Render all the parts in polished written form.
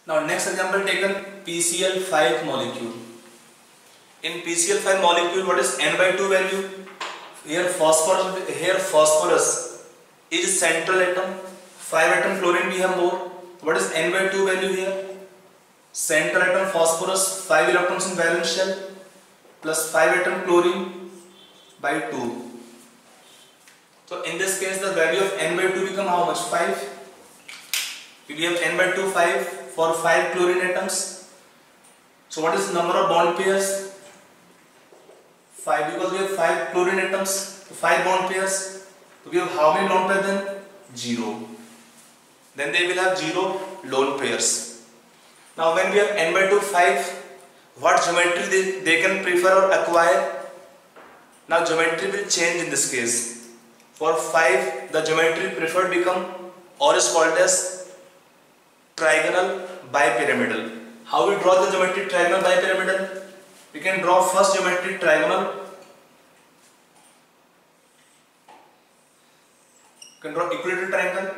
Now next example taken PCl5 molecule. In PCl5 molecule, what is N/2 value? Here phosphorus is central atom. 5 atom chlorine we have more. What is N/2 value here? Central atom phosphorus 5 electrons in valence shell plus 5 atom chlorine by 2. So in this case the value of N/2 become how much? 5. We have N/2 5 for 5 chlorine atoms. So what is the number of bond pairs? 5, because we have 5 chlorine atoms, 5 bond pairs. So we have how many lone pairs then? 0. Then they will have 0 lone pairs. Now when we have N/2 5, what geometry they can prefer or acquire? Now geometry will change in this case. For 5, the geometry preferred become or is called as trigonal bipyramidal. How we draw the geometry trigonal bipyramidal? We can draw first geometry trigonal. You can draw equilateral triangle.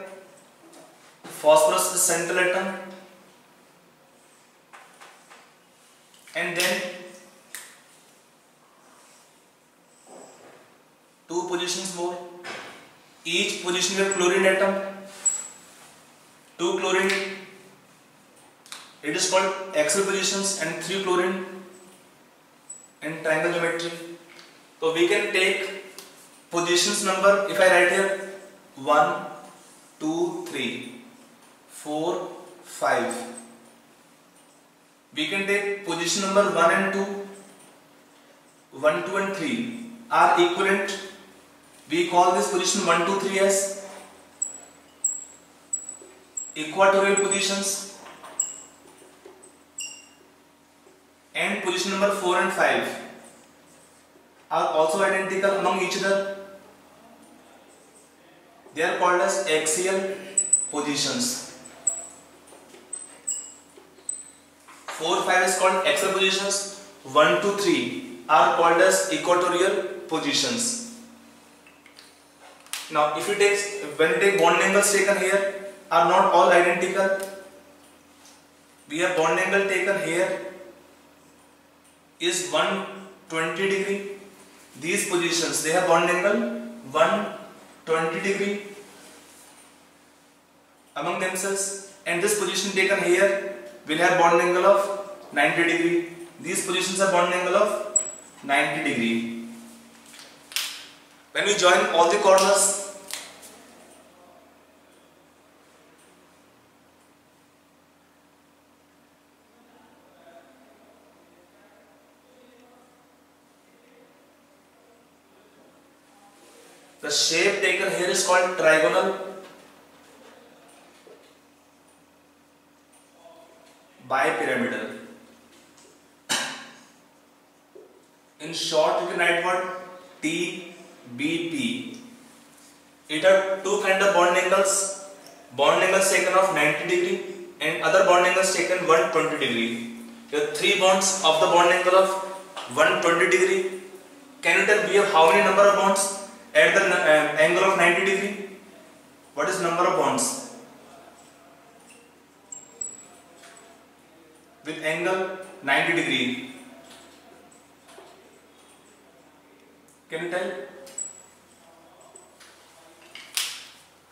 Phosphorus is central atom, and then 2 positions more. Each position with chlorine atom. 2 chlorine. It is called axial positions, and 3 chlorine in triangle geometry. So we can take positions number, if I write here 1, 2, 3, 4, 5. We can take position number 1 and 2. 1, 2 and 3 are equivalent. We call this position 1, 2, 3 as equatorial positions. And position number 4 and 5 are also identical among each other. They are called as axial positions. 4, 5 is called axial positions. 1, 2, 3 are called as equatorial positions. Now if you take, when you take bond angles taken here are not all identical. We have bond angle taken here is 120 degree. These positions, they have bond angle 120 degree among themselves, and this position taken here will have bond angle of 90 degree. These positions have bond angle of 90 degree. When we join all the corners, the shape taken here is called trigonal bipyramidal. In short, you can write what? TBP. It have 2 kind of bond angles. Bond angles taken of 90 degree and other bond angles taken 120 degree. There are 3 bonds of the bond angle of 120 degree. Can you tell we have how many number of bonds at the angle of 90 degree? What is number of bonds with angle 90 degree? Can you tell?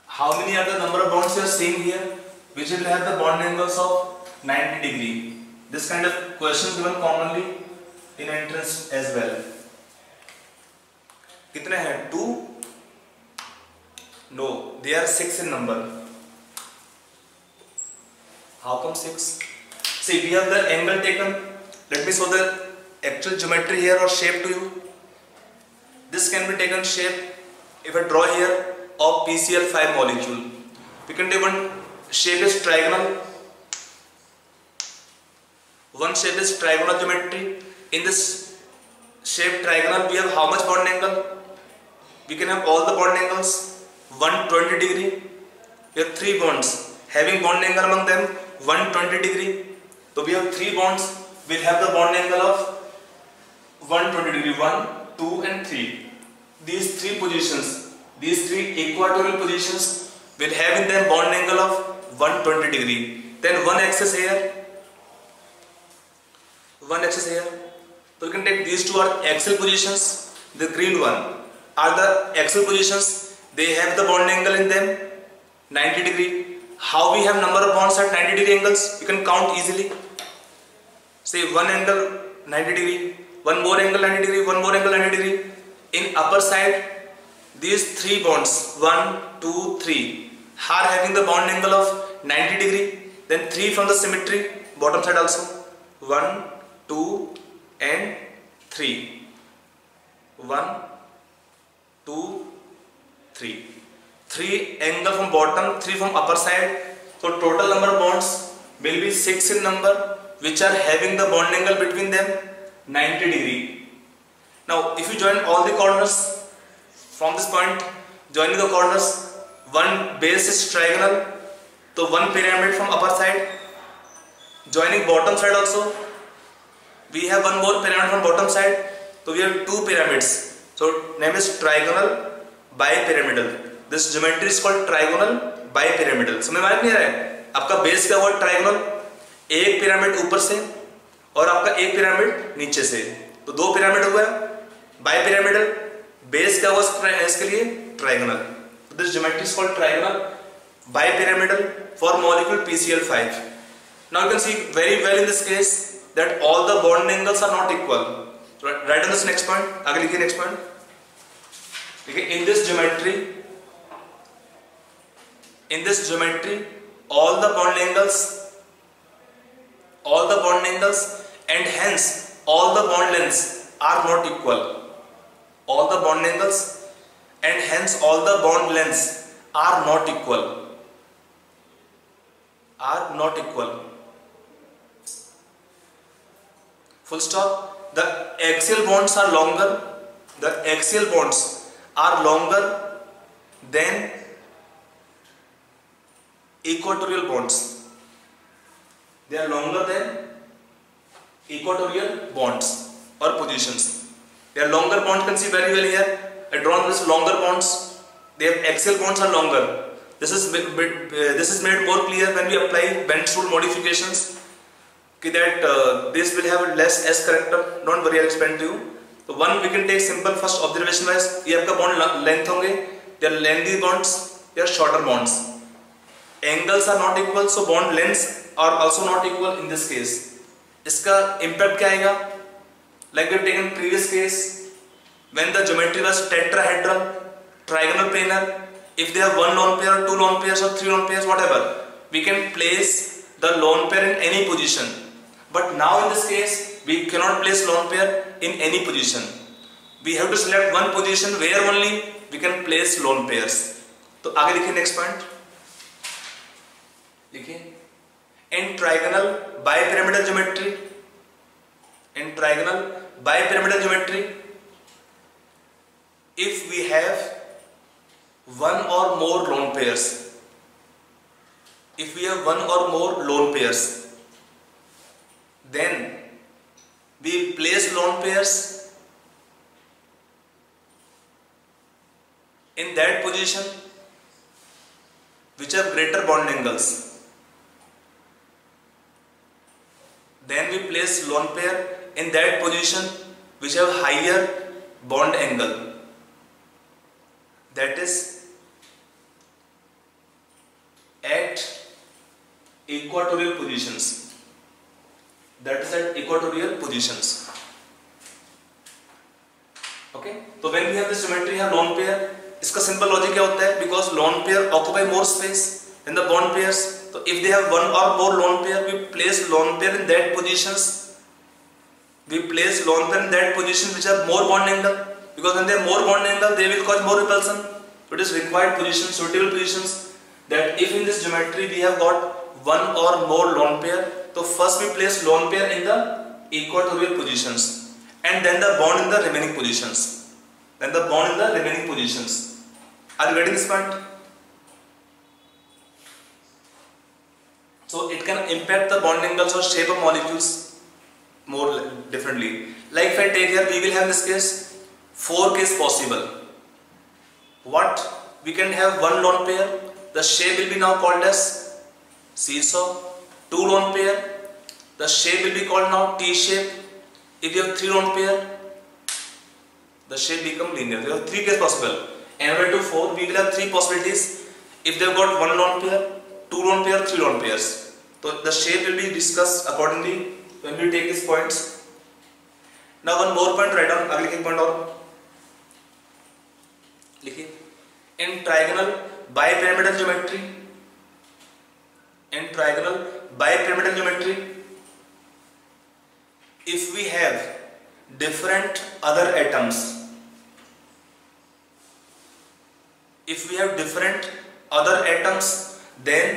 How many are the number of bonds you are seeing here which will have the bond angles of 90 degree? This kind of question given commonly in entrance as well. कितने हैं? 2? No, they are 6 in number. How come 6? See, we have the angle taken. Let me show the actual geometry here or shape to you. This can be taken shape if I draw here of PCl5 molecule. We can take one shape is trigonal. One shape is trigonal geometry. In this shape trigonal, we have how much bond angle? We can have all the bond angles 120 degree. We have 3 bonds having bond angle among them 120 degree. So we have 3 bonds will have the bond angle of 120 degree. 1, 2 and 3. These 3 positions, these 3 equatorial positions will have in them bond angle of 120 degree. then one axis here, one axis here. So we can take these two are axial positions. The green one are the axial positions. They have the bond angle in them 90 degree. How we have number of bonds at 90 degree angles? You can count easily. Say one angle 90 degree, one more angle 90 degree, one more angle 90 degree. In upper side, these three bonds 1, 2, 3 are having the bond angle of 90 degree. Then 3 from the symmetry, bottom side also 1, 2 and 3. 1, 2, 3. 3 angle from bottom, 3 from upper side. So total number of bonds will be 6 in number, which are having the bond angle between them 90 degree. Now if you join all the corners from this point, joining the corners, one base is trigonal, so one pyramid from upper side. Joining bottom side also, we have one more pyramid from bottom side, so we have two pyramids. So name is trigonal bipyramidal. This geometry is called trigonal bipyramidal. समझ में आ नहीं आ रहा है? आपका base क्या हुआ trigonal, एक pyramid ऊपर से और आपका एक पिरामिड नीचे से, तो दो पिरामिड हुआ है बाइपिरामिडल. बेस क्या हुआ इसके लिए trigonal. This geometry is called trigonal bipyramidal for molecule PCl5. Now you can see very well in this case that all the bond angles are not equal. Write on this next point. आगे लिखिए next point. देखिए in this geometry all the bond angles and hence all the bond lengths are not equal. All the bond angles and hence all the bond lengths are not equal. Are not equal. Full stop. The axial bonds are longer. The axial bonds are longer than equatorial bonds. They are longer than equatorial bonds or positions. They are longer bonds. You can see very well here. I drawn this longer bonds. They have axial bonds are longer. This is made more clear when we apply bench rule modifications. That this will have less S character. Don't worry, I'll explain to you. So one we can take simple first observation wise. ये आपका bond length होंगे. They are lengthy bonds. They are shorter bonds. Angles are not equal, so bond lengths are also not equal in this case. इसका impact क्या आएगा? Like we have taken previous case when the geometry was tetrahedral, trigonal planar. If they have one lone pair, two lone pairs, or three lone pairs, whatever, we can place the lone pair in any position. But now in this case, we cannot place lone pair in any position. We have to select one position where only we can place lone pairs. तो आगे लिखिए next point. लिखिए in trigonal bipyramidal geometry. In trigonal bipyramidal geometry, if we have one or more lone pairs, then we place lone pairs in that position which have greater bond angles. Then we place lone pair in that position which have higher bond angle. That is at equatorial positions. That is at equatorial positions. Okay. So when we have this geometry, have lone pair. इसका simple logic क्या होता है? Because lone pair occupy more space than the bond pairs. So if they have one or more lone pair, we place lone pair in that positions. We place lone pair in that position which have more bond angle. Because when they have more bond angle, they will cause more repulsion. So it is required positions, suitable positions. That if in this geometry we have got one or more lone pair, so first we place lone pair in the equatorial positions, and then the bond in the remaining positions. Are you getting this point? So it can impact the bond angles or shape of molecules more differently. Like if I take here, we will have this case 4 case possible. What? We can have one lone pair. The shape will be now called as seesaw, two lone pair, the shape will be called now T shape. If you have three lone pair, the shape become linear. There are three cases possible. N by 2 4, we will have three possibilities. If they have got one lone pair, two lone pair, three lone pairs. So the shape will be discussed accordingly when we take these points. Now one more point write down. आगे लिखिए point और लिखिए. In trigonal bipyramidal geometry, if we have different other atoms, then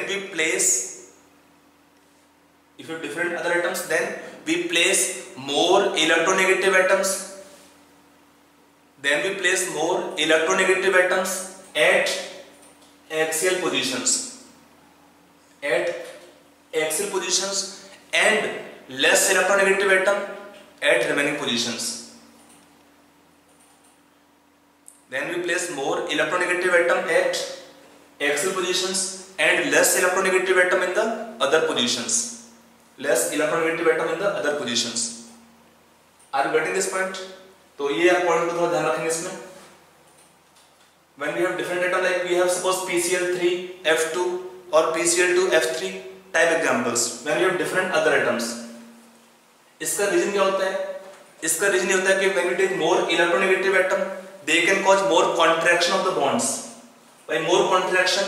we place, if you have different other atoms, then we place more electronegative atoms. At axial positions, and less electronegative atom at remaining positions. Then we place more electronegative atom at axial positions and less electronegative atom in the other positions. Are you getting this point? तो ये आप point को थोड़ा ध्यान रखेंगे इसमें. When we have different atom, like we have suppose PCl3 F2 or PCl2 F3 type examples. When we have different other atoms, इसका reason क्या होता है? इसका रीजन ये होता है कि when we take more electronegative atom, they can cause more contraction of the bonds. By more contraction,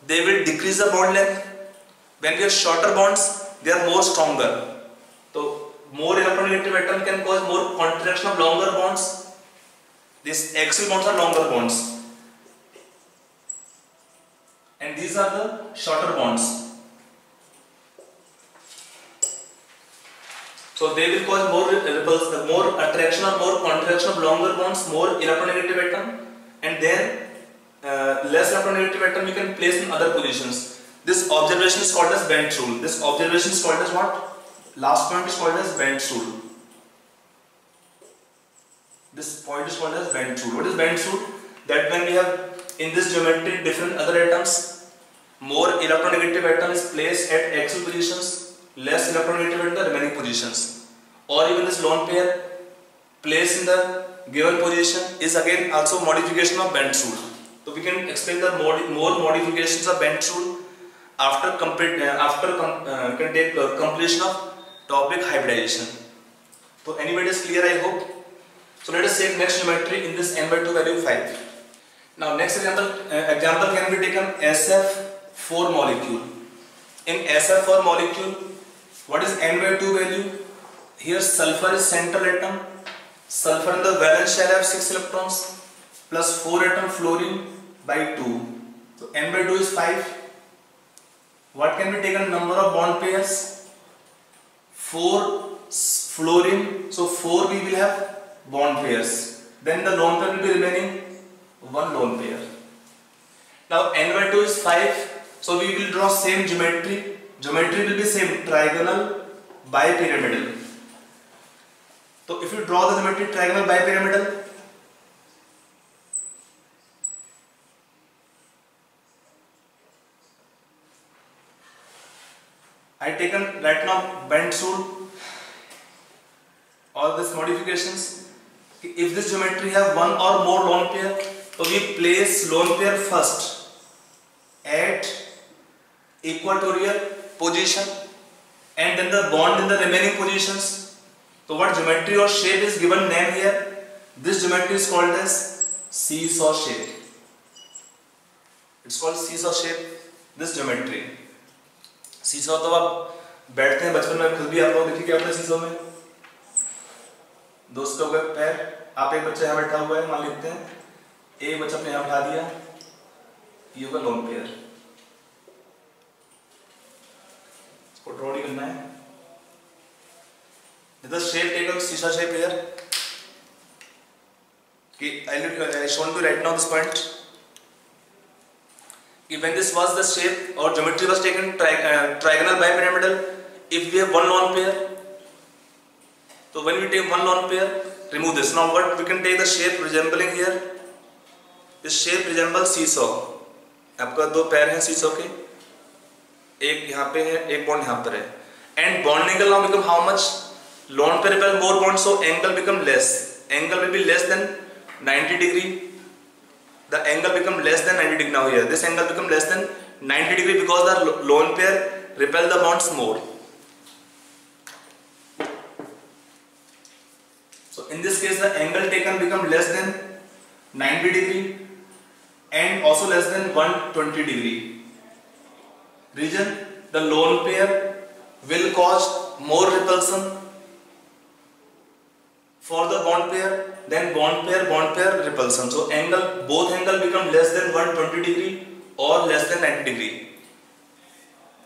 they will decrease the bond length. When we have shorter bonds, they are more stronger. So more electronegative atom can cause more contraction of longer bonds. These axial bonds are longer bonds, and these are the shorter bonds. So they will cause more repulsion, more attraction or more contraction of longer bonds, more electronegative atom, and then less electronegative atom we can place in other positions. This observation is called as Bent's rule. This observation is called as what? Last point is called as Bent's rule. This point is called as Bent's rule. What is Bent's rule? That when we have in this geometry different other atoms, more electronegative atom is placed at axial positions, less electronegative at the remaining positions. Or even this lone pair placed in the given position is again also modification of Bent's rule. So we can explain the more modifications of Bent's rule after can take completion of topic hybridization. So anybody is clear, I hope. So let us take next geometry in this n by 2 value 5. Now next example can be taken SF4 molecule. In SF4 molecule, what is n by 2 value? Here sulfur is central atom. Sulfur in the valence shell have 6 electrons plus 4 atom fluorine by 2. So n by 2 is 5. What can be taken number of bond pairs? 4 fluorine. So 4 we will have bond pairs. Then the lone pair will be remaining 1 lone pair. Now n by 2 is 5. So we will draw same geometry. Geometry will be same, trigonal bipyramidal. So if you draw the geometry trigonal bipyramidal, I taken right now Bent's rule, all these modifications. If this geometry have one or more lone pair, so we place lone pair first at equatorial position and then the bond in the remaining positions. So what geometry or shape is given name here? This geometry is called as seesaw shape. It's called seesaw shape, this geometry. सीसो तो आप बैठते हैं बचपन में, खुद भी आप लोग देखिए क्या होता है सीसो में. दोस्तों का पैर, आप एक बच्चा यहाँ बैठा हुआ है, मान लेते हैं एक बच्चा अपने यहाँ उठा दिया, ये होगा लोन पेयर. इसको ड्रॉ नहीं करना है. The shape taken seesaw shape here. I shown you right now this point. When this was the shape or geometry was taken trigonal bipyramidal, if we have one lone pair, so when we take one lone pair, remove this. Now what we can take the shape resembling here? This shape resembles seesaw. आपका दो पैर हैं सीसो के, एक यहाँ पे है, एक बॉन्ड यहाँ पर है, and bond angle now become how much, lone pair repel more bond, so angle become less, angle will be less than 90 degree, the angle become less than 90 degree now here, this angle become less than 90 degree because the lone pair repel the bonds more. So in this case the angle taken become less than 90 degree and also less than 120 degree. Reason, the lone pair will cause more repulsion for the bond pair than bond pair repulsion. So angle, both angle become less than 120 degree or less than 90 degree.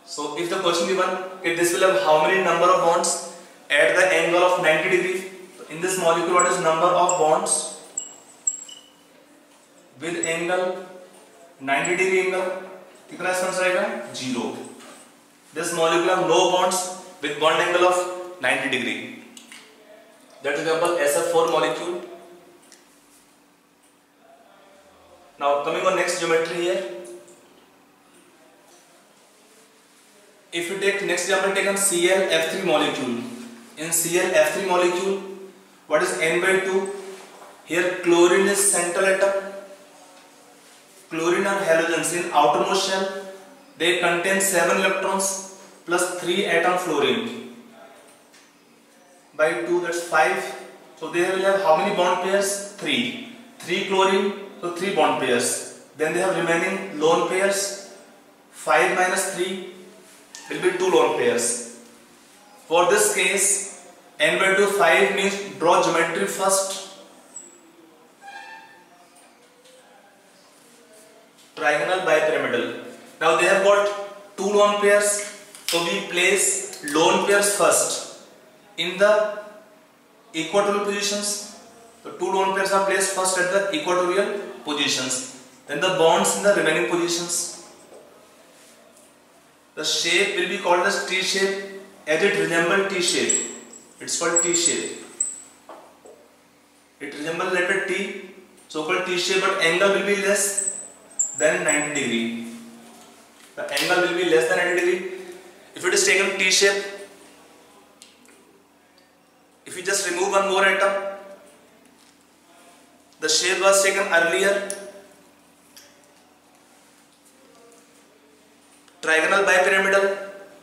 So if the question given, if this will have how many number of bonds at the angle of 90 degree, so in this molecule what is number of bonds with angle 90 degree angle, कितना response रहेगा 0. This molecule have no bonds with bond angle of 90 degree. That is example SF4 molecule. Now coming on next geometry here. If you take next example, taken ClF3 molecule. In ClF3 molecule, what is N/2? Here chlorine is central atom. Chlorine are halogens. In outermost shell, they contain 7 electrons plus 3 atom fluorine. By 2, that's 5. So they will have how many bond pairs? 3. 3 chlorine, so 3 bond pairs. Then they have remaining lone pairs. 5 minus 3 will be 2 lone pairs. For this case, N/2 5 means draw geometry first. Trigonal bipyramidal. Now they have got 2 lone pairs, so we place lone pairs first in the equatorial positions. The 2 lone pairs are placed first at the equatorial positions, then the bonds in the remaining positions. The shape will be called as T shape as it resembles T shape. It's called T shape. It resembles letter T, so called T shape, but angle will be less than 90 degree. The angle will be less than 90 degree. If it is taken T shape, if you just remove one more atom, the shape was taken earlier. Trigonal bipyramidal,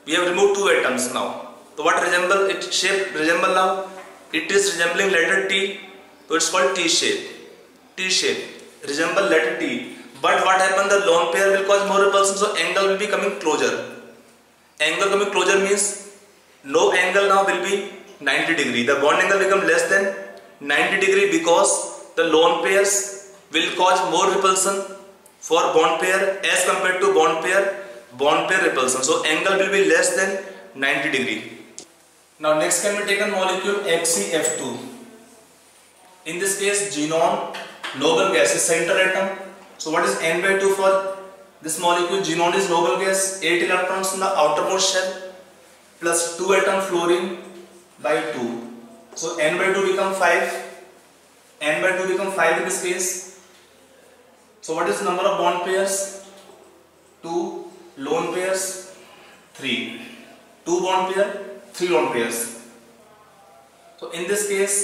we have removed 2 atoms now. So what resemble it shape resemble now? It is resembling letter T, so it's called T shape. T shape resemble letter T. But what happened? The lone pair will cause more repulsion, so angle will be coming closer. Angle coming closer means no angle now will be 90 degree. The bond angle become less than 90 degree because the lone pairs will cause more repulsion for bond pair as compared to bond pair repulsion. So angle will be less than 90 degree. Now next can be taken molecule HCF2. In this case, xenon, noble gas is center atom. So what is N/2 for this molecule? Xenon is noble gas, 8 electrons in the outermost shell plus 2 atom fluorine by 2. So N/2 become 5. N/2 become 5 in this case. So what is the number of bond pairs? 2. Lone pairs 3. 2 bond pair, 3 lone pairs. So in this case,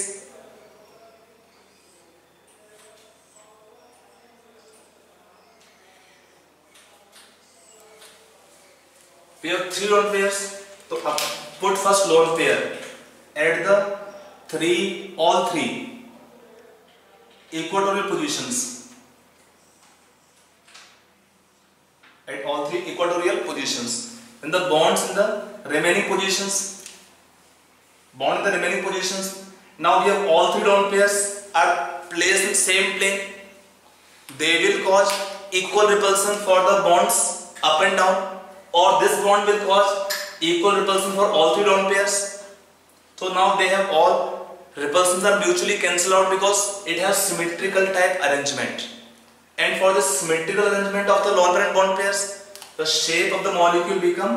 we have 3 lone pairs. So put first lone pair at the all three equatorial positions. At all 3 equatorial positions. And the bonds in the remaining positions. Bond in the remaining positions. Now we have all 3 lone pairs are placed in same plane. They will cause equal repulsion for the bonds up and down, or this bond will cause equal repulsion for all 3 lone pairs. So now they have all repulsions are mutually cancelled out because it has symmetrical type arrangement. And for the symmetrical arrangement of the lone pair and bond pairs, the shape of the molecule become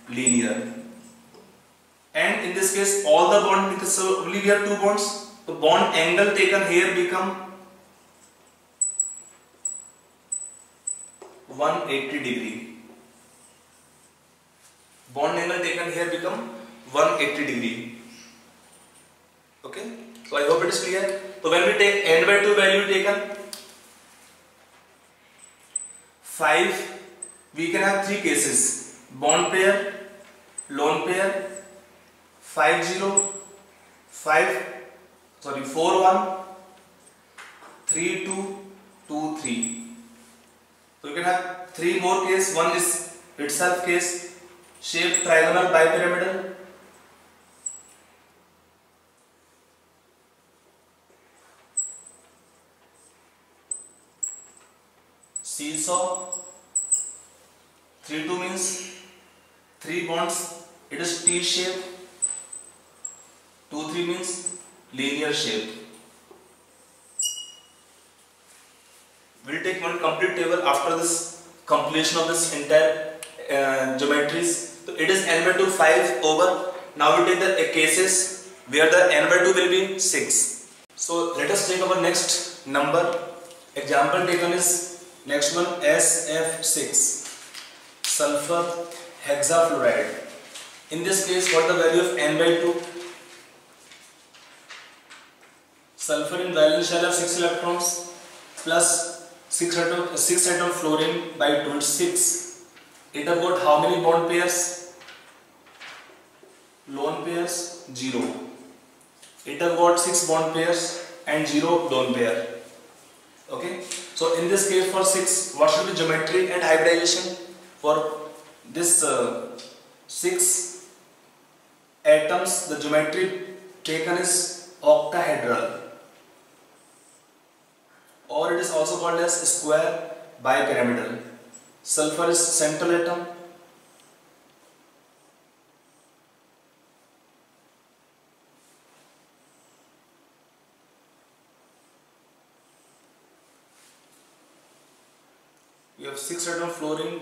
linear. And in this case, all the bond, because so only we have 2 bonds, the bond angle taken here become 180 degree. bond angle taken here become 180 degree. Okay, so I hope it is clear. So when we take n by 2 value taken 5, we can have three cases: bond pair, lone pair, 5 0, 4 1, 3 2, 2 3. So you can have three more cases. One is itself case, shape trigonal bipyramidal. Seesaw. 3 2 means 3 bonds, it is T shape. 2 3 means linear shape. We'll take one complete table after this completion of this entire geometries. So it is n by 2 5 over. Now we take the cases where the n by 2 will be 6. So let us take our next number. Example taken is next one, SF6, sulfur hexafluoride. In this case, what the value of n by 2? Sulfur in valence shell have 6 electrons plus 6 atom fluorine by 26. It have got how many bond pairs? Lone pairs 0. It have got 6 bond pairs and 0 lone pair. Okay, so in this case for 6, what should be geometry and hybridization? For this 6 atoms, the geometry taken is octahedral, or it is also called as square bipyramidal. Sulfur is central atom. We have 6 atom fluorine.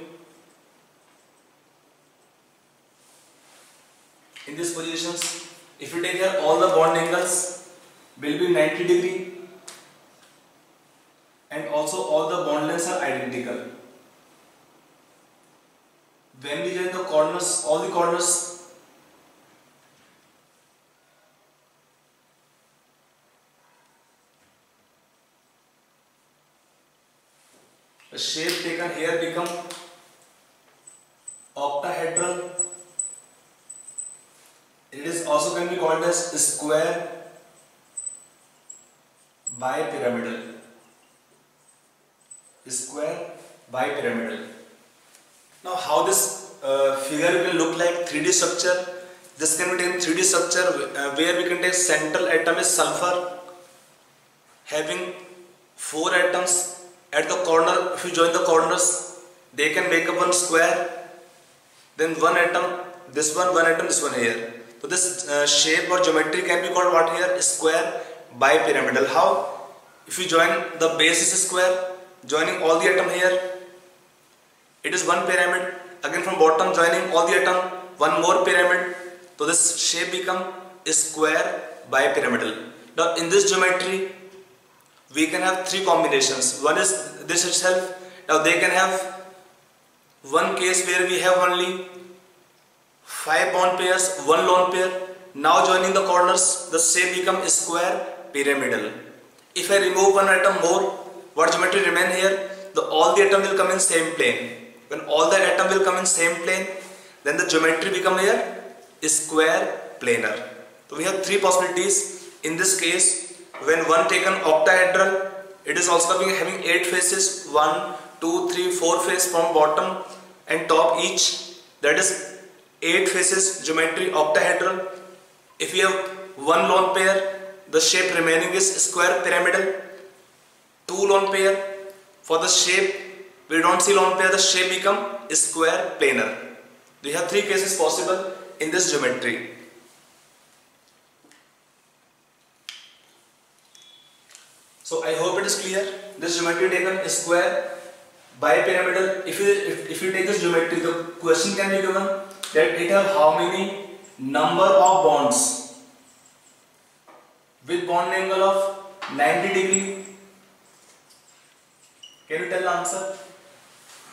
In these positions, if you take here, all the bond angles will be 90 degree and also all the bond lengths are identical. When we join the corners, all the corners the shape taken here become octahedral. It is also can be called as square bipyramidal. Square bipyramidal. Now, how this figure will look like 3D structure? This can be taken 3D structure where we can take central atom is sulfur, having 4 atoms. At the corner, if you join the corners, they can make up one square. Then one atom, this one atom, this one here. So this shape or geometry can be called what here? Square bipyramidal. How? If you join the base is square, joining all the atom here, it is one pyramid. Again from bottom joining all the atom, one more pyramid. So this shape become square bipyramidal. Now in this geometry, we can have 3 combinations. One is this itself. Now they can have one case where we have only 5 bond pairs, 1 lone pair. Now joining the corners, the shape become square pyramidal. If I remove one atom more, what geometry remain here? All the atom will come in same plane. When all the atom will come in same plane, then the geometry become here square planar. So we have 3 possibilities. In this case, when one taken octahedral, it is also having 8 faces, 1, 2, 3, 4 faces from bottom and top each. That is 8 faces geometry octahedral. If we have 1 lone pair, the shape remaining is square pyramidal. 2 lone pair, for the shape we don't see lone pair, the shape become square planar. We have 3 cases possible in this geometry. So I hope it is clear. This geometry taken square bipyramidal. If you take this geometry, the question can be given that it have how many number of bonds with bond angle of 90 degree. Can you tell the answer?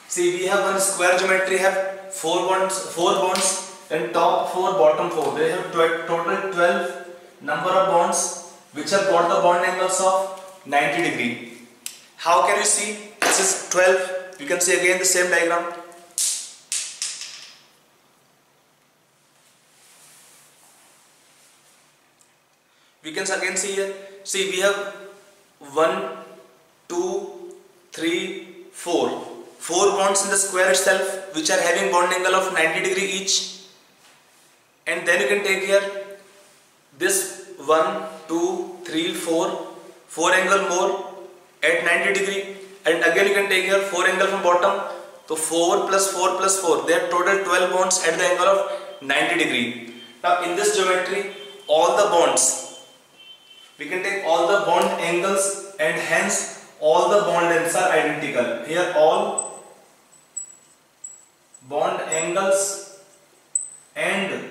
See, we have one square geometry have 4 bonds then top 4, bottom 4. They have total 12 number of bonds which have got the bond angles of 90 degree. How can you see? This is 12. You can see again the same diagram. We can again see here. See, we have 1, 2, 3, 4. 4 bonds in the square itself which are having bond angle of 90 degree each. And then you can take here this 1, 2, 3, 4. 4 angle more at 90 degree. And again you can take here 4 angle from bottom. So 4 plus 4 plus 4. They have total 12 bonds at the angle of 90 degree. Now in this geometry, all the bonds, we can take all the bond angles and hence all the bond lengths are identical. Here all bond angles and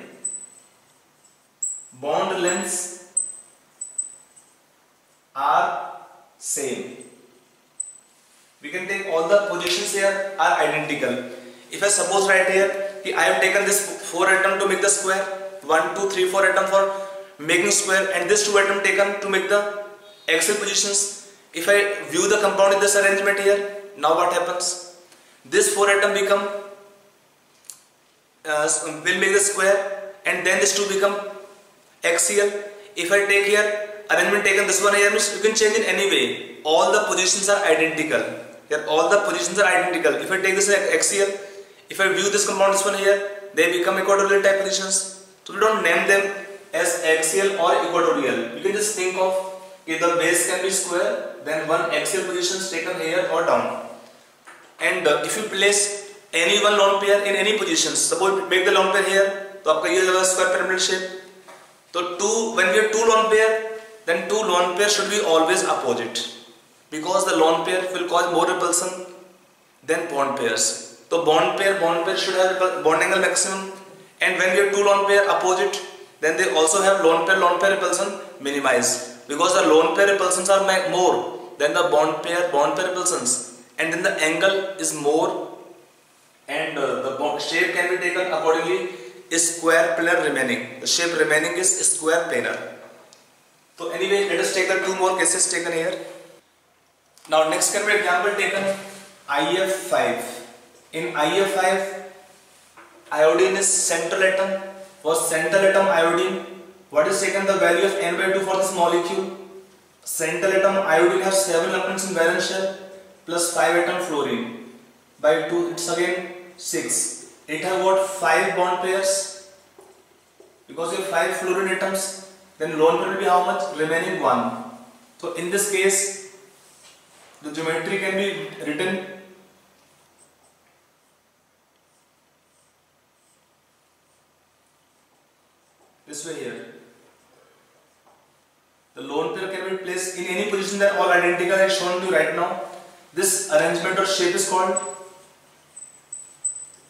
bond lengths are same. We can take all the positions here are identical. If I suppose right here, I have taken this 4 atom to make the square, 1, 2, 3, 4 atom for making square, and this 2 atom taken to make the axial positions. If I view the compound in this arrangement here, now what happens? This 4 atom become will make the square, and then this 2 become axial. If I take here arrangement taken this one here, means you can change in any way. All the positions are identical. Here all the positions are identical. If I take this axial, if I view this compound this one here, they become equatorial type positions. So we don't name them as axial or equatorial. You can just think of if the base can be square, then one axial position is taken here or down. And if you place any one lone pair in any position, suppose make the lone pair here, तो आपका ये होगा square pyramid shape. So when we have 2 lone pair, then 2 lone pair should be always opposite, because the lone pair will cause more repulsion than bond pairs. So bond pair should have bond angle maximum, and when we have 2 lone pair opposite, then they also have lone pair repulsion minimized, because the lone pair repulsions are more than the bond pair repulsions, and then the angle is more, and the shape can be taken accordingly is square planar remaining. The shape remaining is square planar. So anyway, let us take the 2 more cases taken here. Now next can be example taken IF5. In IF5, iodine is central atom. For central atom iodine, what is taken the value of N/2 for this molecule? Central atom iodine has 7 electrons in valence shell plus 5 atom fluorine. By 2, it's again 6. It has got 5 bond pairs. Because you have 5 fluorine atoms, then lone pair will be how much? Remaining 1. So in this case, the geometry can be written this way here. The lone pair can be placed in any position, that all identical as shown to you right now. This arrangement or shape is called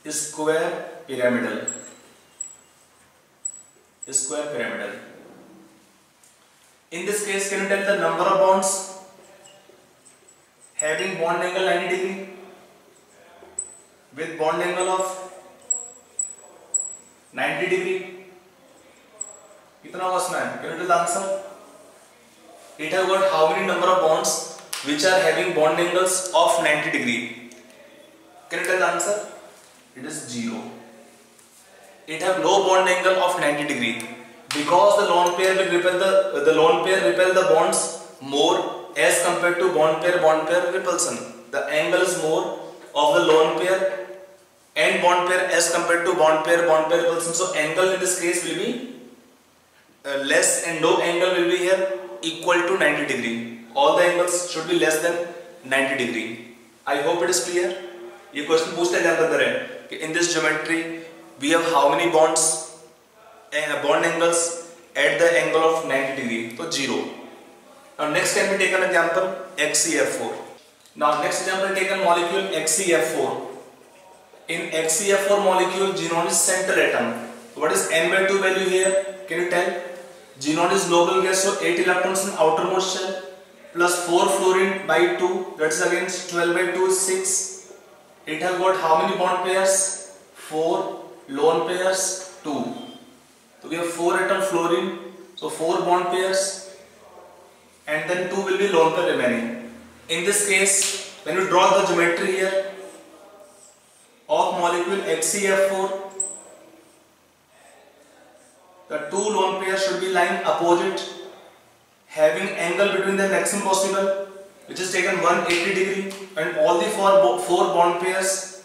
square pyramidal. Square pyramidal. In this case, can you tell the number of bonds having bond angle 90 degree with bond angle of 90 degree? कितना होगा इसमें? Can you tell the answer? It has got how many number of bonds which are having bond angles of 90 degree? Can you tell the answer? It is 0. It have no bond angle of 90 degree, because the lone pair will repel the bonds more as compared to bond pair repulsion. The angle is more of the lone pair and bond pair as compared to bond pair repulsion. So angle in this case will be less, and no angle will be here equal to 90 degree. All the angles should be less than 90 degree. I hope it is clear. ये question पूछते हैं अंदर है कि in this geometry we have how many bonds and bond angles at the angle of 90 degree? So 0. Now next can be taken example XeF4. Now next example taken molecule XeF4. In XeF4 molecule, xenon is central atom. What is N/2 value here? Can you tell? Xenon is noble gas, so 8 electrons in outermost shell plus 4 fluorine by 2. That's against 12 by 2 is 6. It has got how many bond pairs? 4 lone pairs 2. So we have 4 atom fluorine, so 4 bond pairs, and then 2 will be lone pair remaining. In this case, when we draw the geometry here of molecule HCF4, the 2 lone pairs should be lying opposite, having angle between them maximum possible, which is taken 180 degree, and all the 4 bond pairs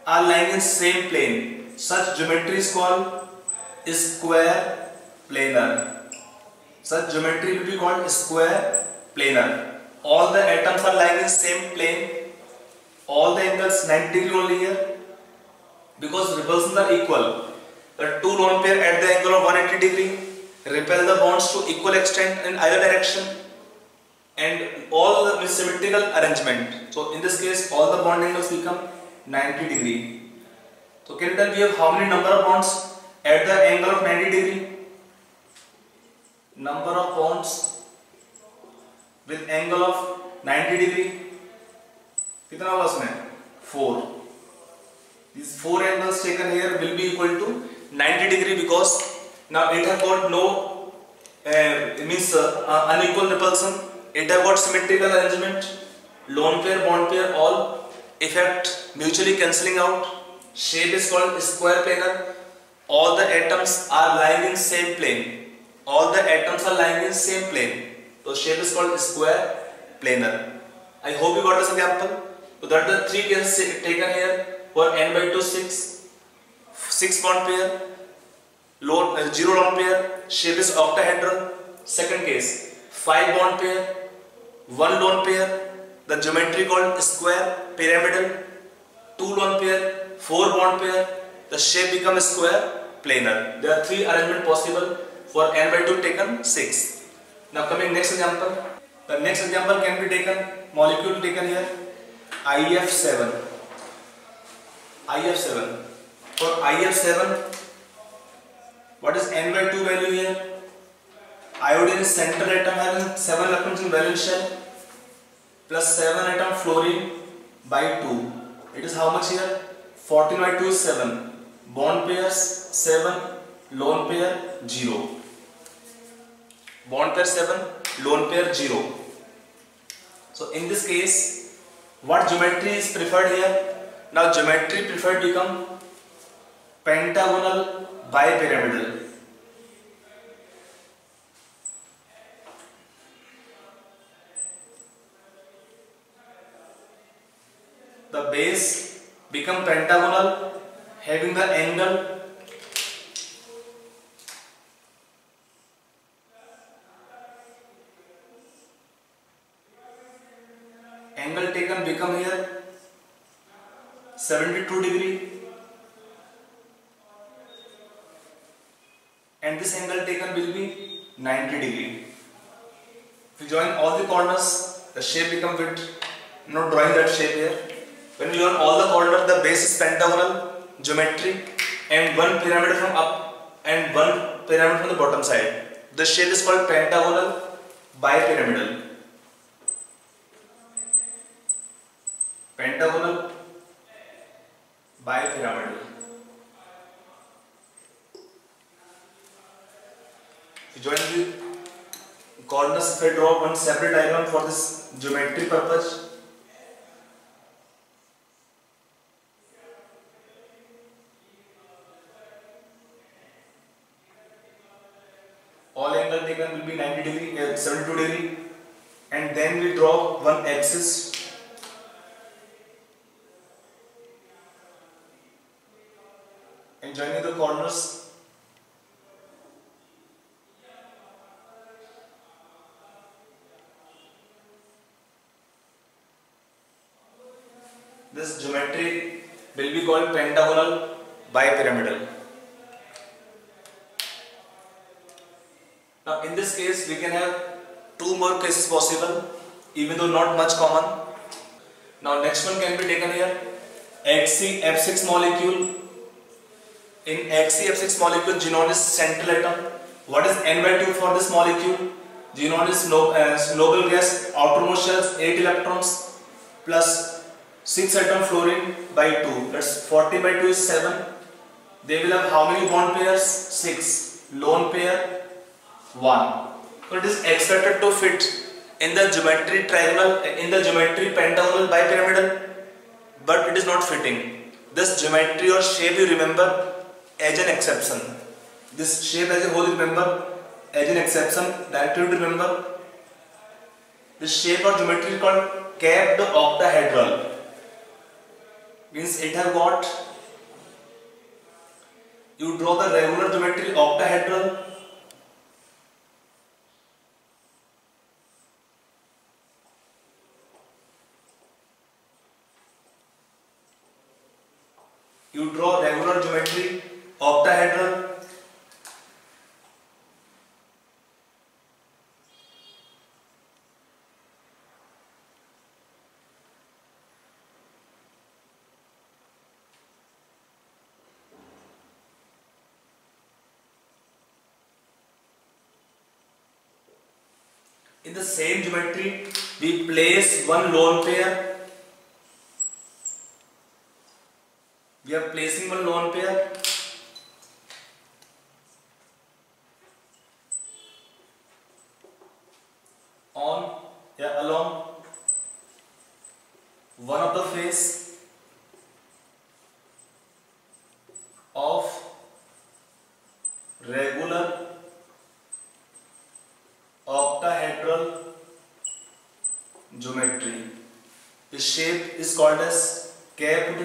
are lying in same plane. Such geometry is called square planar. Such geometry will be called square planar. All the atoms are lying in same plane. All the angles 90 degree only here, because repulsions are equal. The 2 lone pair at the angle of 180 degree repel the bonds to equal extent in either direction, and all the symmetrical arrangement. So in this case, all the bond angles become 90 degree. So can you tell we have how many number of bonds at the angle of 90 degree? Number of bonds with angle of 90 degree कितना होगा उसमें? 4. These 4 angles taken here will be equal to 90 degree, because now it has got no unequal repulsion. It has got symmetrical arrangement. Lone pair, bond pair, all effect mutually cancelling out. Shape is called square planar. All the atoms are lying in same plane. All the atoms are lying in same plane. So shape is called square planar. I hope you got this example. So that the 3 cases taken here for n/2 6 bond pair, 0 lone pair, shape is octahedral. Second case, 5 bond pair, 1 lone pair, the geometry called square pyramidal, 2 lone pair, 4 bond pair, the shape becomes square planar. There are 3 arrangement possible for n/2 taken 6. Now coming next example. The next example can be taken, molecule taken here, IF7. IF7. For IF7, what is n/2 value here? Iodine is central atom having 7 electrons in valence shell, plus 7 atom fluorine by 2. It is how much here? 14 by 2 is 7. Bond pairs 7, lone pair 0. Bond pair 7, lone pair 0. So in this case, what geometry is preferred here? Now geometry preferred become pentagonal bipyramidal. The base become pentagonal, having the angle taken become here 72 degree, and this angle taken will be 90 degree. If you join all the corners, the shape become width. I'm not drawing that shape here. When you join all the corners, the base is pentagonal geometry, and one pyramid from up and one pyramid from the bottom side. The shape is called pentagonal bipyramidal. Pentagonal bipyramidal. If you join the corners, if I draw one separate diagram for this geometry purpose, all angle taken will be 90 degree, 72 degree, and then we draw one axis and joining the corners. This geometry will be called pentagonal bipyramidal. Now in this case we can have 2 more cases possible, even though not much common. Now next one can be taken here, HCF6 molecule. In HCF6 molecule, xenon is central atom. What is n/2 for this molecule? Xenon is noble gas, outermost shells 8 electrons, plus 6 atom fluorine by 2. That's 40 by 2 is 7. they will have how many bond pairs? 6. Lone pair 1. So it is expected to fit in the geometry triangle, in the geometry pentagonal bipyramidal, but it is not fitting. This geometry or shape you remember as an exception. This shape as a whole you remember as an exception. Directly to remember. This shape or geometry is called capped octahedral. Means it have got, you draw the regular geometry octahedral, you draw regular geometry octahedral, in the same geometry we place one lone pair. We are placing one lone pair on along one of the face of regular octahedral geometry. This shape is called as capped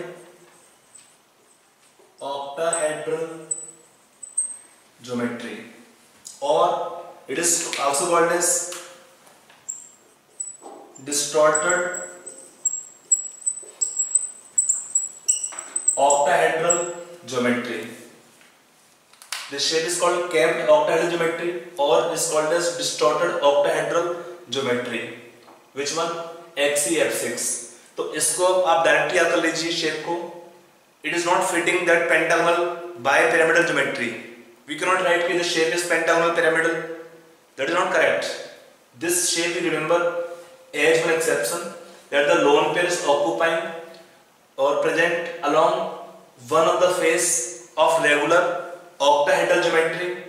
octahedral geometry, or it is also called as distorted octahedral geometry. This shape is called capped octahedral geometry, or is called as distorted octahedral geometry. Which one? XeF6. तो इसको आप directly याद कर लीजिए shape को. It is not fitting that pentagonal bipyramidal geometry. We cannot write that the shape is pentagonal pyramidal. That is not correct. This shape you remember as one exception, that the lone pair is occupying or present along one of the face of regular octahedral geometry,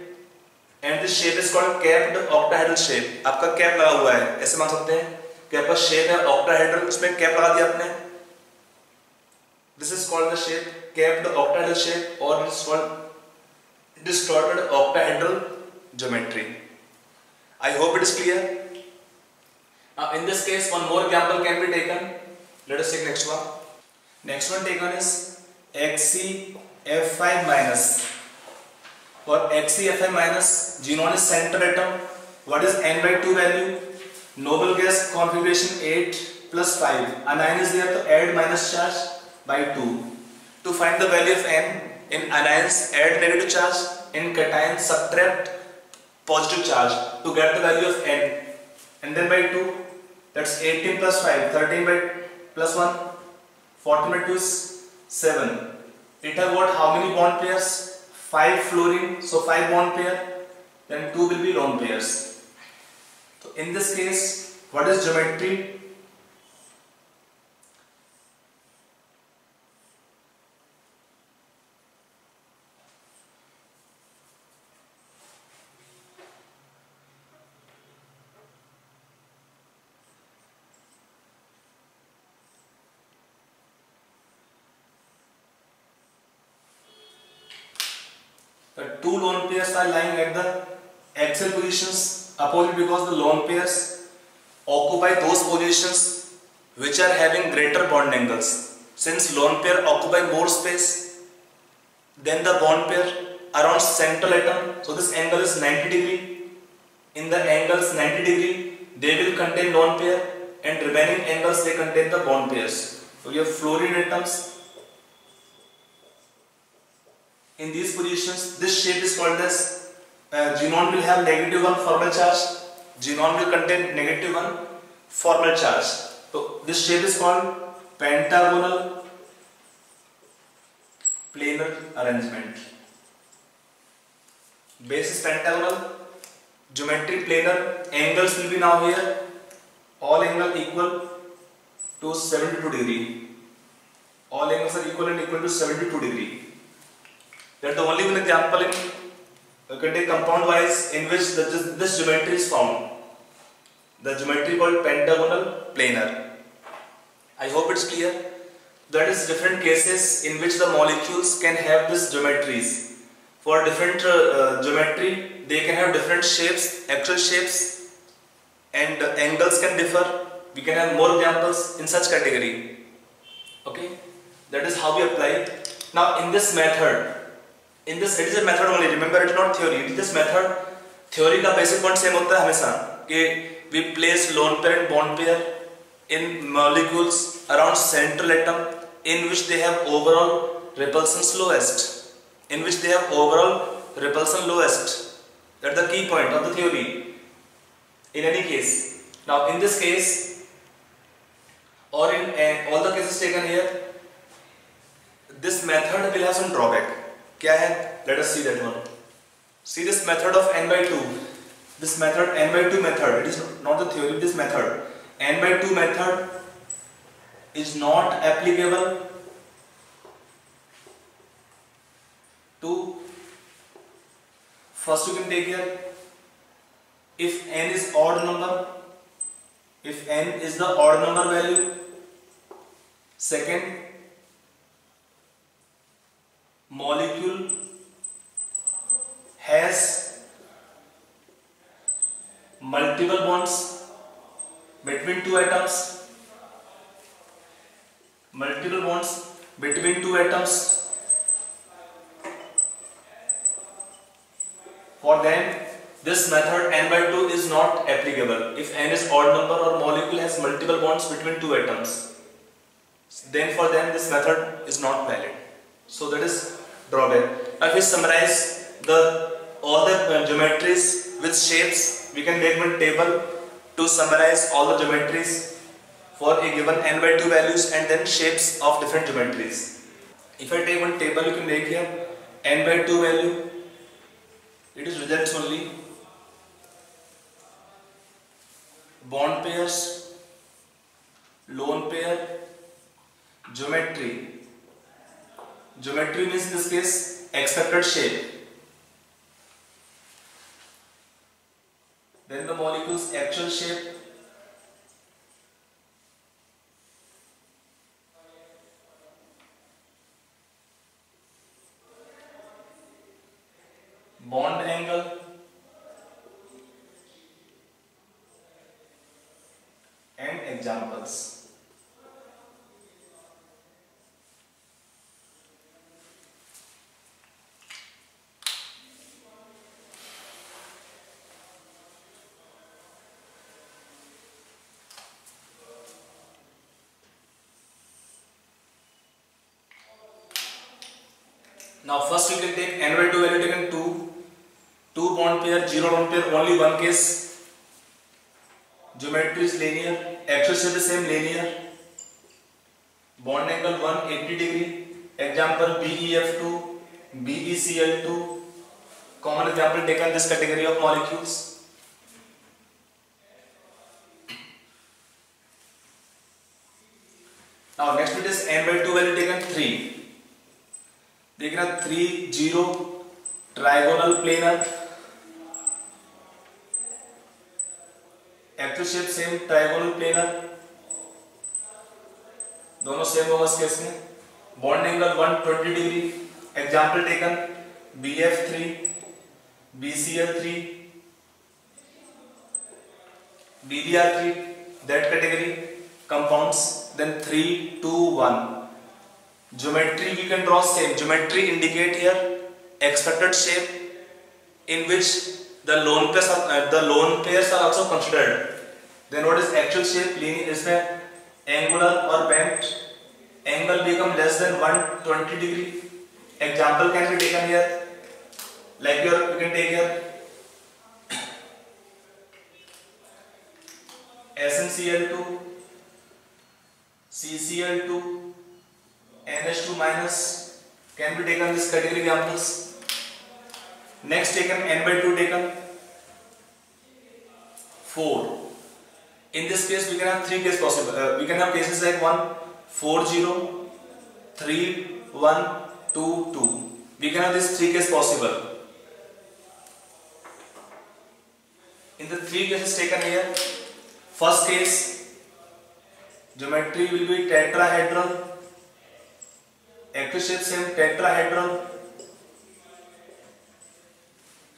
and this shape is called capped octahedral shape. आपका cap लगा हुआ है, ऐसे मान सकते हैं कि आपका शेप है octahedral, उसमें कैप लगा दिया आपने. This is called the shape capped octahedral shape, or it is called distorted octahedral geometry. I hope it is clear. Now in this case one more example can be taken. Let us take next one. Next one taken is XeF5 minus. For XeF5 minus, xenon is central atom. What is n/2 value? Noble gas configuration 8 plus 5. Anion is there, to add minus charge by 2. To find the value of n, in anions add negative charge, in cations subtract positive charge to get the value of n, and then by 2. That's 18 plus 5, 13 by plus 1, 14 by 2 is 7. It has got how many bond pairs? 5 fluorine, so 5 bond pair, then 2 will be lone pairs. So in this case, what is geometry? The 2 lone pairs are lying at the axial positions opposite, because the lone pairs occupy those positions which are having greater bond angles. Since lone pair occupy more space than the bond pair around central atom, so this angle is 90 degree. In the angles 90 degree, they will contain lone pair, and remaining angles they contain the bond pairs. So we have fluorine atoms in these positions. This shape is called as xenon will have -1 formal charge. Xenon will contain -1 formal charge. So this shape is called pentagonal planar arrangement. Base is pentagonal, geometry planar. Angles will be now here. All angles equal to 72 degree. All angles are equal and equal to 72 degree. That is the only one example in contain compound wise in which this geometry is found. The geometry called pentagonal planar. I hope it's clear. That is different cases in which the molecules can have this geometries. For different geometry, they can have different shapes, actual shapes, and angles can differ. We can have more examples in such category. Okay, that is how we apply. Now, in this method, it is a method only. Remember, it is not theory. In this method, theory का basic point same होता है हमेशा कि we place lone pair and bond pair in molecules around central atom in which they have overall repulsion lowest. In which they have overall repulsion lowest. That's the key point of the theory. In any case, now in this case, or in all the cases taken here, this method will have some drawback. क्या है? Let us see that one. See this method of n by 2. This method n by 2 method. It is not the theory. This method n by 2 method is not applicable to. First, you can take here. If n is odd number, if n is the odd number value. Second, molecule has multiple bonds between two atoms. Multiple bonds between two atoms. For them, this method n by 2 is not applicable. If n is odd number or molecule has multiple bonds between two atoms, then for them this method is not valid. So that is drawback. Now if we summarize all the geometries with shapes, we can make one table to summarize all the geometries for a given n by 2 values and then shapes of different geometries. If I take one table, you can make here n by 2 value. It is results only. Bond pairs, lone pair, geometry. Geometry means in this case expected shape. Then the molecule's actual shape. Bond angle. And examples. Now first you can take n by 2 value taken 2 bond pair, 0 bond pair, only one case. Geometry is linear, actual shape is same linear. Bond angle 180 degree. Example BeF2, BeCl2. Common example taken this category of molecules. Now next it is n by 2 value taken 3. देखना 3 0 trigonal planar, actual shape same trigonal planar, दोनों same होगा इस case में. Bond angle 120 degree. Example taken BF3, BCl3, BBr3, that category compounds. Then 3 2 1. Geometry we can draw same. Geometry indicate here expected shape in which the lone pairs are also considered. Then what is actual shape? Linear. इसमें angular or bent angle become less than 120 degree. Example can be taken here. Like you can take here SnCl2, CCl2, NH2 minus can be taken this category examples. Next taken n by 2 taken 4. In this case we can have 3 cases possible. We can have cases like 1 4 0, 3 1 2 2. We can have these three cases possible. In the three cases taken here, first case, geometry will be tetrahedral, actual shape same tetrahedral.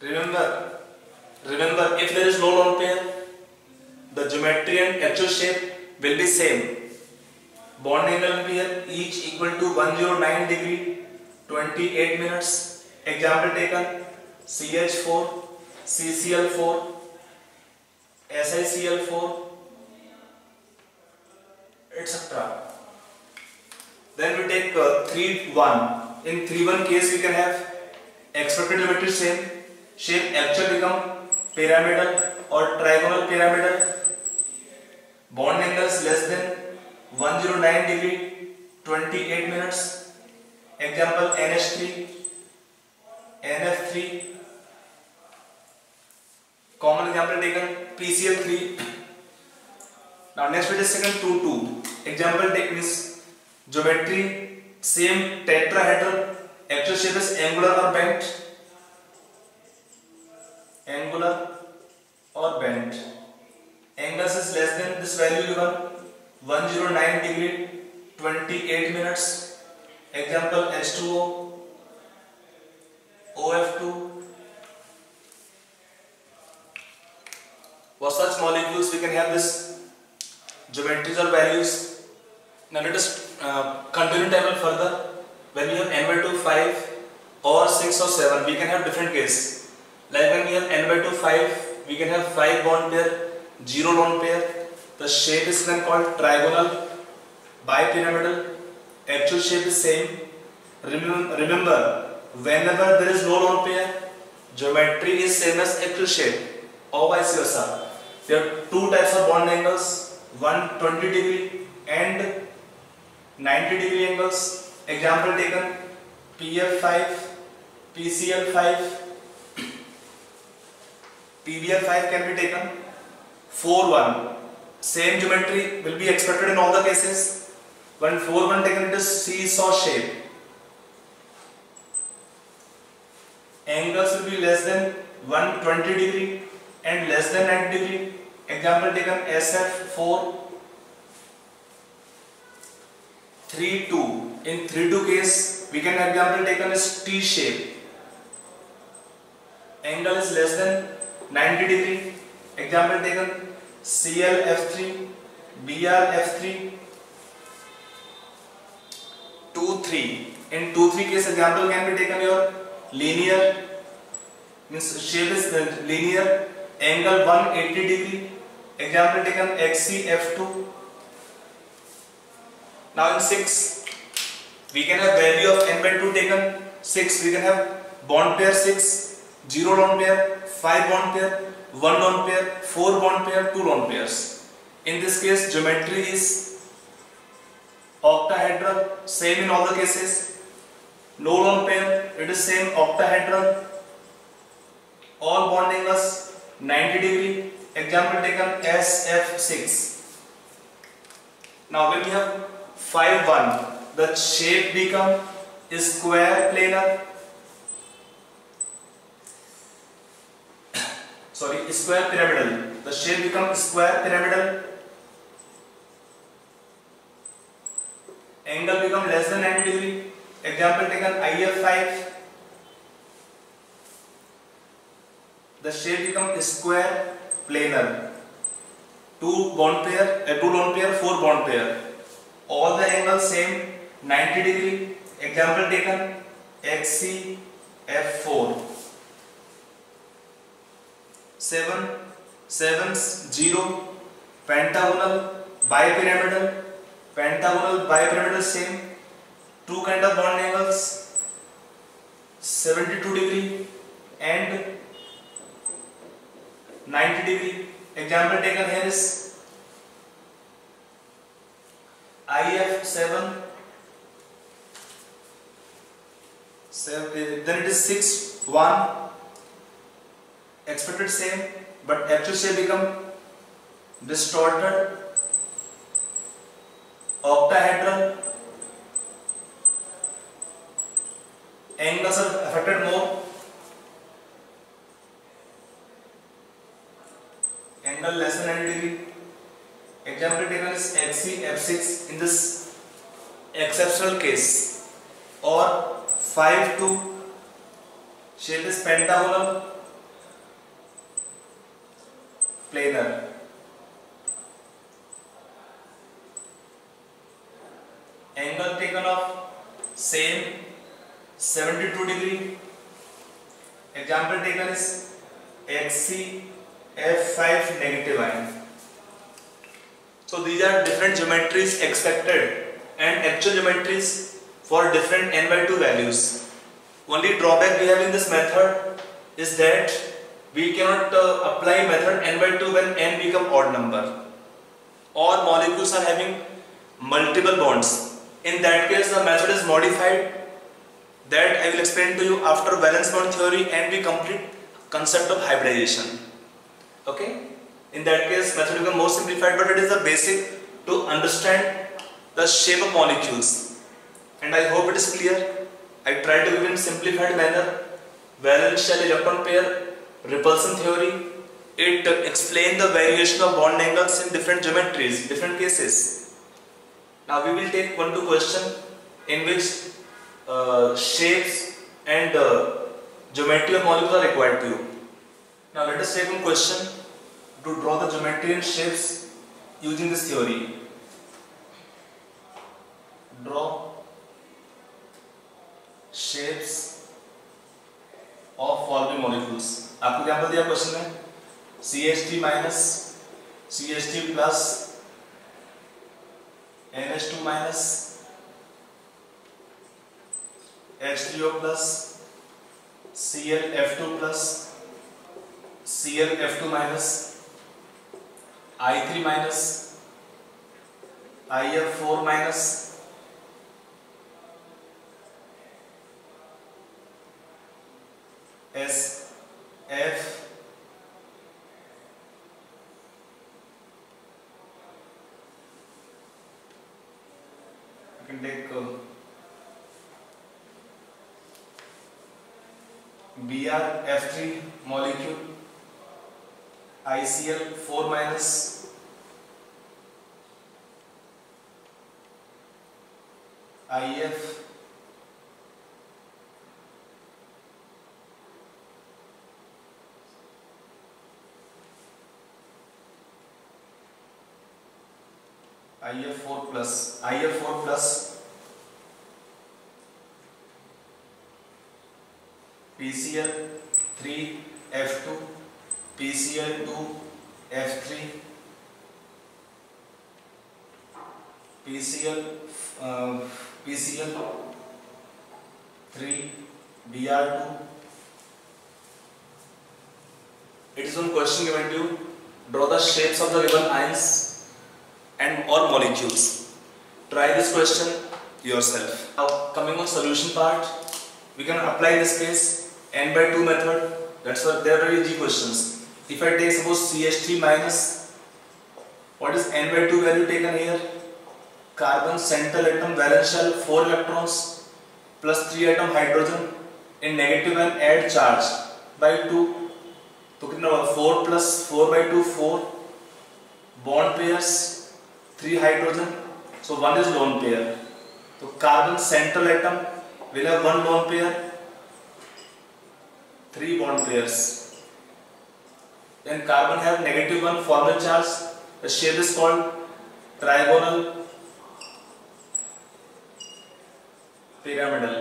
Remember, if there is no lone pair, the geometry and actual shape will be same. Bond angle will be here, each equal to 109 degree, 28 minutes. Example taken, CH4, CCl4, SiCl4, etc. Then we take 3-1. In 3-1 case, we can have expected geometry same, shape actual become pyramidal or trigonal pyramidal. Bond angles less than 109 degree, 28 minutes. Example NH3, NF3. Common example taken PCl3. Now next we take second 2-2. Example taken is geometry same tetrahedral, actual shape is angular or bent. Angular or bent. Angles is less than this value given, 109 degree, 28 minutes. Example H2O, OF2. For such molecules we can have this geometries or values. Now let us continue table further. When we have n/2 5 or 6 or 7, we can have different case. Like when we have n/2 5, we can have 5 bond pair, 0 lone pair. The shape is then called trigonal, bipyramidal. Actual shape is same. Remember, whenever there is no lone pair, geometry is same as actual shape, or vice versa. There are two types of bond angles, one 20 degree and 90 degree angles. Example taken PF5, PCl5, PBr5 can be taken. 4-1, same geometry will be expected in all the cases. When 4-1 taken, it is seesaw shape. Angles will be less than 120 degree and less than 90 degree. Example taken SF4. 3-2. In 3-2 case, we can example taken as T shape. Angle is less than 90 degree. Example taken ClF3, BrF3. 2-3. In 2-3 case, example can be taken your linear, means shape is linear, angle 180 degree. Example taken XCF2. Now in 6, we can have value of n/2 taken 6. We can have bond pair 6, 0 lone pair, 5 bond pair, 1 lone pair, 4 bond pair, 2 lone pairs. In this case, geometry is octahedral, same in all the cases. No lone pair, it is same octahedral. All bond angles 90 degree. Example taken SF6. Now when we have 5-1, the shape become square planar. Square pyramidal. The shape becomes square pyramidal. Angle become less than 90 degree. Example taken IF5. The shape becomes square planar. 2 lone pair, 4 bond pair. All the angles same, 90 degree. Example taken XCF4. 7, 0, pentagonal, bipyramidal. Pentagonal, bipyramidal same. Two kind of bond angles, 72 degree and 90 degree. Example taken here is IF7. Then it is 6-1. Expected same, but actual shape become distorted, octahedral. angles are affected more. Angle less than 90 degree. Example taken is XC F6 in this exceptional case, or 5-2 shape is pentagonal planar. Angle taken of same 72 degree. Example taken is XC F5 negative ion. So these are different geometries expected and actual geometries for different n/2 values. Only drawback we have in this method is that we cannot apply method n/2 when n become odd number or molecules are having multiple bonds. In that case the method is modified. That I will explain to you after valence bond theory and we complete concept of hybridization. Okay? In that case method become more simplified, but it is the basic to understand the shape of molecules, and I hope it is clear. I try to give in simplified manner. Valence shell electron pair, repulsion theory, it explains the variation of bond angles in different geometries, different cases. Now we will take 1-2 question in which shapes and geometry of molecules are required to you. Now let us take one question to draw the geometry and shapes using this theory. Draw shapes of following molecules. आपको क्या दिया question में? CH3 minus, CH3 plus, NH2 minus, H3O plus, ClF2 plus, ClF2 minus, I3 minus, IF4 minus, SF, you can take BrF3 molecule, ICl4 minus, IF, IF4 plus, PCl3F2, PCl2F3, PCl3Br2. It is one question given to you. Draw the shapes of the given ions and or molecules. Try this question yourself. Now coming on solution part, we can apply this case n/2 method. That's why there are very easy questions. If I take suppose CH3 minus, what is n/2 value taken here? Carbon central atom valence shell 4 electrons plus 3 atom hydrogen in negative and add charge by 2. So 4 plus 4 by 2 4 bond pairs, 3 hydrogen, so 1 is lone pair. So carbon central atom will have 1 lone pair, 3 bond pairs. Then carbon have negative 1 formal charge. The shape is called trigonal pyramidal.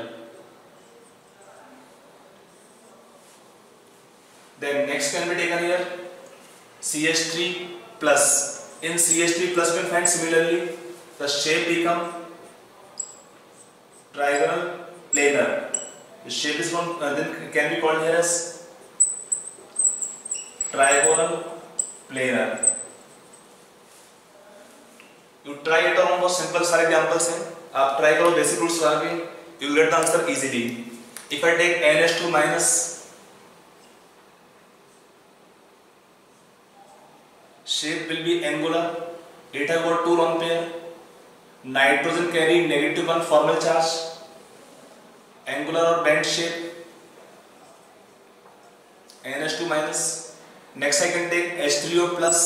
Then next can be taken here CH3 plus. In CH3 plus we can find similarly the shape become trigonal planar. The shape is one then can be called here as trigonal planar. You try it on बहुत simple सारे examples हैं. आप try करो basic rules लगा के you will get the answer easily. If I take NH2 minus, shape will be angular. It has got 2 lone pair. Nitrogen carry negative 1 formal charge. Angular और bent shape NH2 minus. Next I can take H3O plus.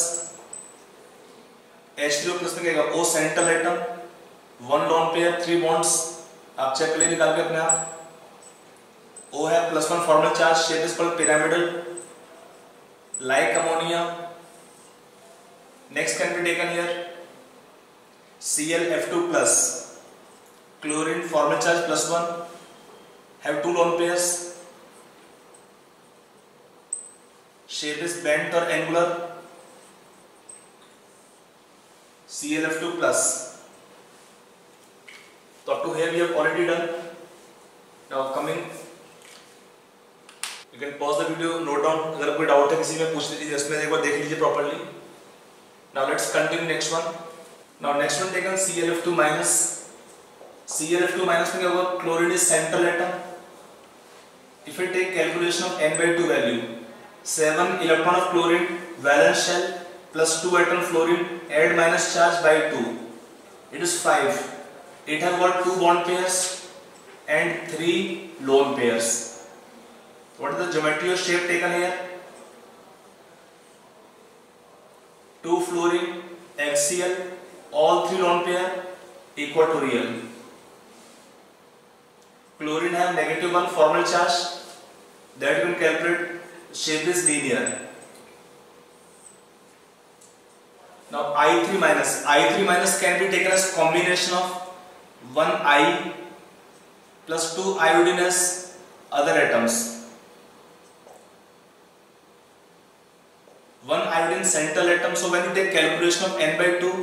H3O plus में क्या O central atom, 1 lone pair 3 bonds. आप check ले निकाल के अपने आप. O है +1 formal charge, shape is called pyramidal, like ammonia. Next can be taken here ClF2 plus, chlorine formal charge +1, have 2 lone pairs. Shape is bent or angular. ClF2 plus. So up to here we have already done. Now coming, you can pause the video, note down. अगर कोई doubt है किसी में पूछ लीजिए, इसमें एक बार देख लीजिए properly. Now let's continue next one. Now next one taken ClF2 minus. ClF2 minus में क्या होगा? Chlorine is central atom. If we take calculation of N/2 value, 7 electron of chlorine valence shell plus 2 atom fluorine add minus charge by 2, it is 5. It has got 2 bond pairs and 3 lone pairs. What is the geometry of shape taken here? 2 fluorine axial, all 3 lone pair equatorial. Chlorine have -1 formal charge, that you can calculate. Shape is linear. Now I3 minus. I3 minus can be taken as combination of 1 I plus 2 iodine as other atoms. 1 iodine central atom. So when you take calculation of N/2,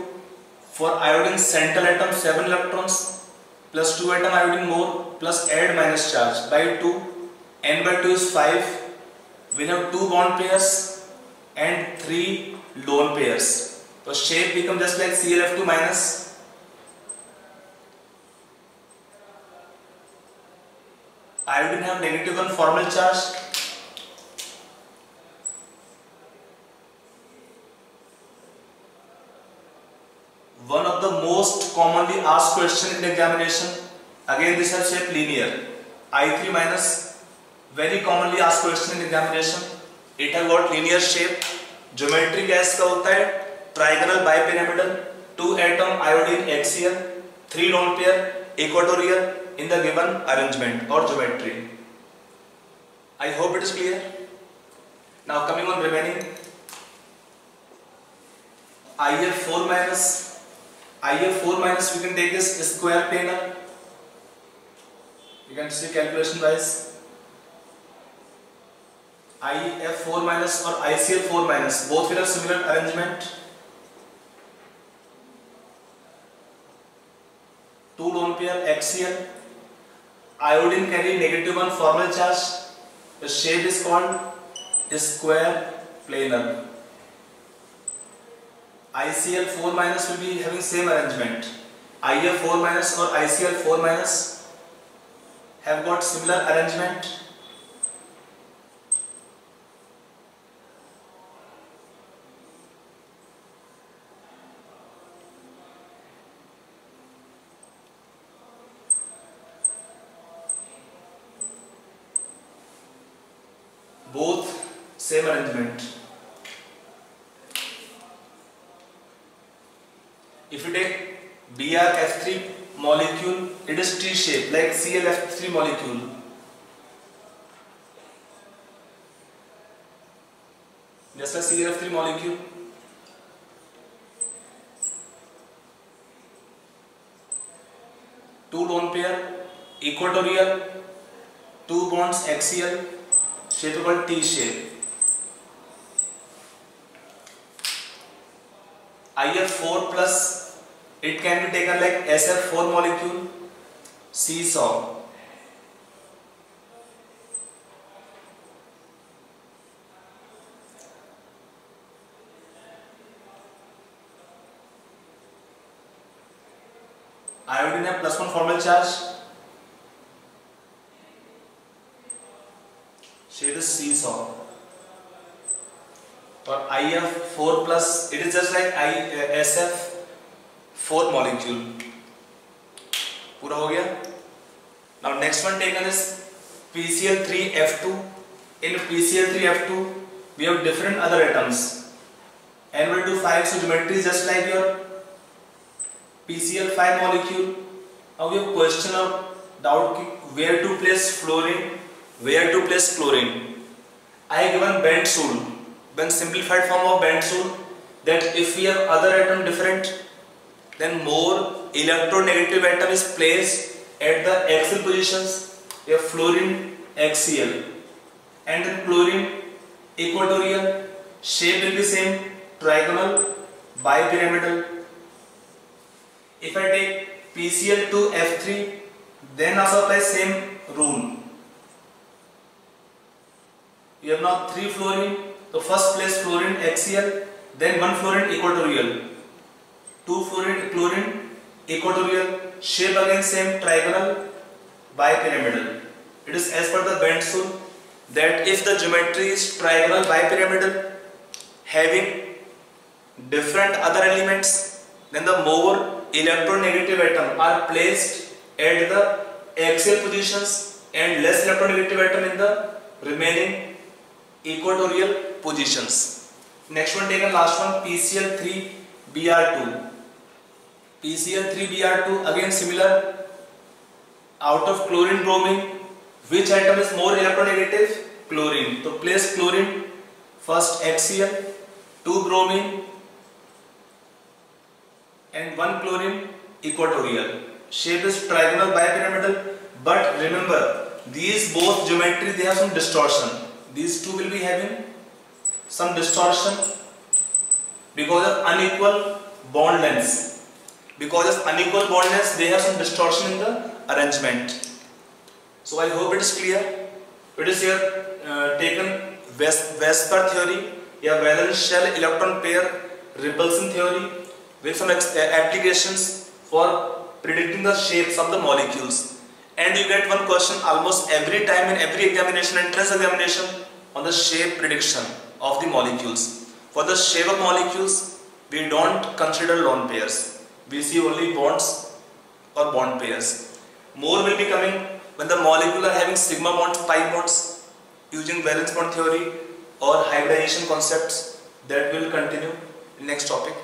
for iodine central atom 7 electrons plus 2 atom iodine more plus add minus charge by 2. N/2 is 5. We have 2 bond pairs and 3 lone pairs. So shape becomes just like ClF2 minus. Iodine have -1 formal charge. One of the most commonly asked question in examination. Again this has shape linear. I3 minus. Very commonly asked question in examination. It has got linear shape. Geometry क्या इसका होता है? Trigonal bipyramidal, 2 atom iodine axial, 3 lone pair equatorial in the given arrangement or geometry. I hope it is clear. Now coming on remaining. IF4 minus. IF4 minus we can take this square planar. You can see calculation wise. IF4 minus or ICl4 minus, both will have similar arrangement. 2 lone pair axial, iodine carry -1 formal charge. The shape is called square planar. ICl4 minus will be having same arrangement. IF4 minus or ICl4 minus have got similar arrangement. Both same arrangement. If you take BrF3 molecule, it is T-shape like ClF3 molecule. Just like ClF3 molecule. Two lone pair equatorial, 2 bonds axial. Shape called T shape. IF4 plus, it can be taken like SF4 molecule, seesaw. Iodine have +1 formal charge. Shape is seesaw. For IF4 plus, it is just like SF4 molecule. पूरा हो गया. Now next one taken is PCl3F2. In PCl3F2 we have different other atoms. N/2 so geometry is just like your PCl5 molecule. Now we have question of doubt where to place fluorine, where to place chlorine. I have given Bent's rule, when simplified form of Bent's rule, that if we have other atom different, then more electronegative atom is placed at the axial positions. We have fluorine axial and then chlorine equatorial. Shape will be same, trigonal, bipyramidal. If I take PCl2F3, then also apply same rule. You have now 3 fluorine. So first place fluorine axial, then 1 fluorine equatorial, 2 fluorine chlorine equatorial. Shape again same, trigonal, bipyramidal. It is as per the Bent's rule that if the geometry is trigonal, bipyramidal, having different other elements, then the more electronegative atom are placed at the axial positions and less electronegative atom in the remaining equatorial positions. Next one taken, last one, PCl3Br2. PCl3Br2 again similar. Out of chlorine, bromine, which atom is more electronegative? Chlorine. So place chlorine first axial, 2 bromine and 1 chlorine equatorial. Shape is trigonal, bipyramidal. But remember, these both geometry they have some distortion. These two will be having some distortion because of unequal bond lengths. Because of unequal bond lengths, they have some distortion in the arrangement. So I hope it is clear. It is here taken Vesper theory, valence shell electron pair repulsion theory with some applications for predicting the shapes of the molecules. And you get one question almost every time in every examination, entrance examination, on the shape prediction of the molecules. For the shape of molecules, we don't consider lone pairs. We see only bonds or bond pairs. More will be coming when the molecule are having sigma bonds, pi bonds, using valence bond theory or hybridization concepts. That will continue in next topic.